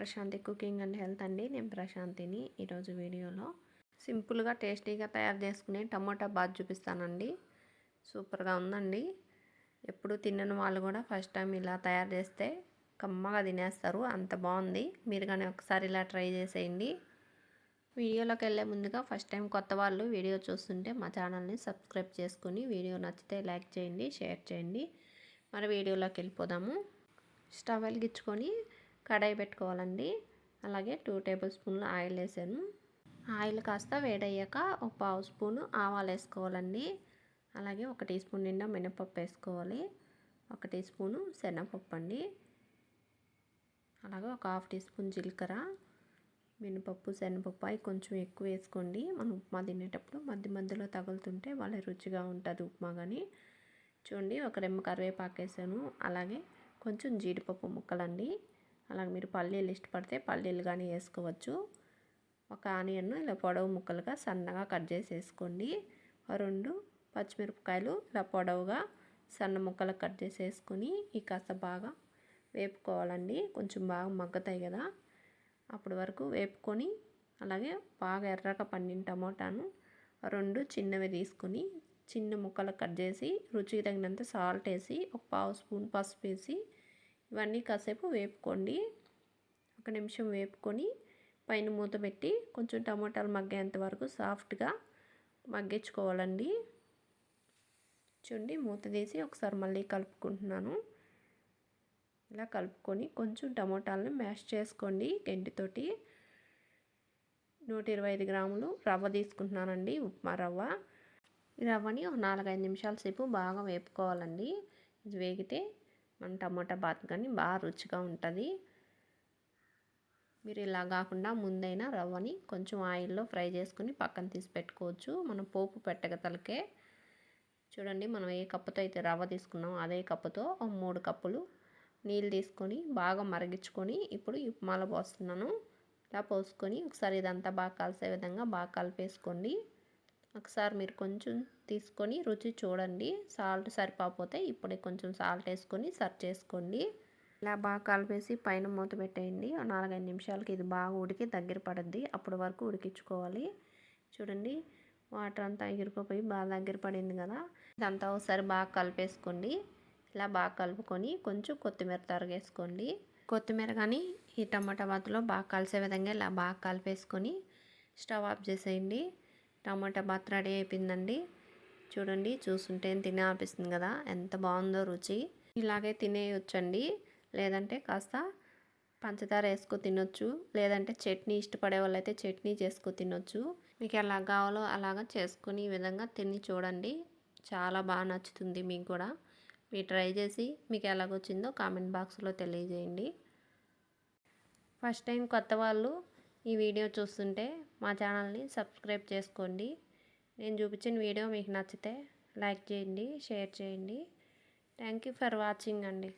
Prashanti cooking and health అండి. నేను ప్రశాంతిని. ఈరోజు వీడియోలో సింపుల్గా టేస్టీగా తయారు చేసుకునే టమోటా బాత్ చూపిస్తానండి. సూపర్గా ఉందండి. ఎప్పుడు తినని వాళ్ళు కూడా ఫస్ట్ టైం ఇలా తయారు చేస్తే కమ్మగా తినేస్తారు, అంత బాగుంది. మీరు కానీ ఒకసారి ఇలా ట్రై చేసేయండి. వీడియోలోకి వెళ్ళే ముందుగా ఫస్ట్ టైం కొత్త వాళ్ళు వీడియో చూస్తుంటే మా ఛానల్ని సబ్స్క్రైబ్ చేసుకుని వీడియో నచ్చితే లైక్ చేయండి, షేర్ చేయండి. మరి వీడియోలోకి వెళ్ళిపోదాము. స్టవ్ వెలిగించుకొని కడాయి పెట్టుకోవాలండి. అలాగే 2 టేబుల్ స్పూన్లు ఆయిల్ వేసాను. ఆయిల్ కాస్త వేడయ్యాక ఒక 1/2 స్పూను ఆవాలు వేసుకోవాలండి. అలాగే 1 టీ స్పూన్ నిండా మినపప్పు వేసుకోవాలి. 1 టీ స్పూను శనగపప్పు అండి. అలాగే ఒక 1/2 టీ స్పూన్ జీలకర్ర, మినపప్పు, శనగపప్పు అవి కొంచెం ఎక్కువ వేసుకోండి. మనం ఉప్మా తినేటప్పుడు మధ్యలో తగులుతుంటే వాళ్ళ రుచిగా ఉంటుంది ఉప్మా. కానీ చూడండి, ఒక రెమ్మ కరివేపాకు వేసాను. అలాగే కొంచెం జీడిపప్పు ముక్కలండి. అలాగే మీరు పల్లీలు ఇష్టపడితే పల్లీలు కానీ వేసుకోవచ్చు. ఒక ఆనియన్ ఇలా పొడవు ముక్కలుగా సన్నగా కట్ చేసి వేసుకోండి. 2 పచ్చిమిరపకాయలు ఇలా పొడవుగా సన్న ముక్కలు కట్ చేసి వేసుకొని ఈ కాస్త బాగా వేపుకోవాలండి. కొంచెం బాగా మగ్గుతాయి కదా, అప్పటి వరకు వేపుకొని అలాగే బాగా ఎర్రగా పండిన టమోటాను 2 చిన్నవి తీసుకొని చిన్న ముక్కలు కట్ చేసి రుచికి తగినంత సాల్ట్ వేసి ఒక 1/2 స్పూన్ పసుపు వేసి ఇవన్నీ కాసేపు వేపుకోండి. 1 నిమిషం వేపుకొని పైన మూత పెట్టి కొంచెం టమోటాలు మగ్గేంత వరకు సాఫ్ట్గా మగ్గించుకోవాలండి. చూడండి, మూత తీసి ఒకసారి మళ్ళీ కలుపుకుంటున్నాను. ఇలా కలుపుకొని కొంచెం టమోటాలను మ్యాష్ చేసుకోండి గంటితోటి. 125 గ్రాములు రవ్వ తీసుకుంటున్నానండి, ఉప్మా రవ్వ. ఈ రవ్వని ఒక 4-5 నిమిషాల సేపు బాగా వేపుకోవాలండి. ఇది వేగితే మన టమోటా బాత్ కానీ బాగా రుచిగా ఉంటుంది. మీరు ఇలా కాకుండా ముందైనా రవ్వని కొంచెం ఆయిల్లో ఫ్రై చేసుకుని పక్కన తీసి పెట్టుకోవచ్చు. మనం పోపు పెట్టగతలకే. చూడండి, మనం ఏ కప్పుతో అయితే రవ్వ తీసుకున్నామో అదే కప్పుతో 3 కప్పులు నీళ్ళు తీసుకొని బాగా మరిగించుకొని ఇప్పుడు ఈ ఉప్మాలో పోస్తున్నాను. ఇలా పోసుకొని ఒకసారి ఇదంతా బాగా కలిసే విధంగా బాగా కలిపేసుకోండి. ఒకసారి మీరు కొంచెం తీసుకొని రుచి చూడండి. సాల్ట్ సరిపోతే ఇప్పుడే కొంచెం సాల్ట్ వేసుకొని సర్వ్ చేసుకోండి. ఇలా బాగా కలిపేసి పైన మూత పెట్టేయండి. 4-5 నిమిషాలకి ఇది బాగా ఉడికి దగ్గర పడుద్ది. అప్పటి వరకు ఉడికించుకోవాలి. చూడండి, వాటర్ అంతా ఎగిరిపోయి బాగా దగ్గర పడింది కదా. ఇదంతా ఒకసారి బాగా కలిపేసుకోండి. ఇలా బాగా కలుపుకొని కొంచెం కొత్తిమీర తరిగేసుకోండి. కొత్తిమీర కానీ ఈ టమాటా బాత్లో బాగా కలిసే విధంగా ఇలా బాగా కలిపేసుకొని స్టవ్ ఆఫ్ చేసేయండి. టమాటా బాత్ రెడీ అయిపోయిందండి. చూడండి, చూస్తుంటే తినాలనిపిస్తుంది కదా, ఎంత బాగుందో రుచి. ఇలాగే తినేయొచ్చండి. లేదంటే కాస్త పంచదార వేసుకో తినొచ్చు. లేదంటే చట్నీ ఇష్టపడే వాళ్ళైతే చట్నీ చేసుకో తినొచ్చు. మీకు ఎలా కావాలో అలాగా చేసుకుని ఈ విధంగా తిని చూడండి. చాలా బాగా నచ్చుతుంది మీకు కూడా. మీరు ట్రై చేసి మీకు ఎలాగొచ్చిందో కామెంట్ బాక్స్లో తెలియజేయండి. ఫస్ట్ టైం కొత్త వాళ్ళు ఈ వీడియో చూస్తుంటే మా ఛానల్ని సబ్స్క్రైబ్ చేసుకోండి. నేను చూపించిన వీడియో మీకు నచ్చితే లైక్ చేయండి, షేర్ చేయండి. థ్యాంక్ యూ ఫర్ వాచింగ్ అండి.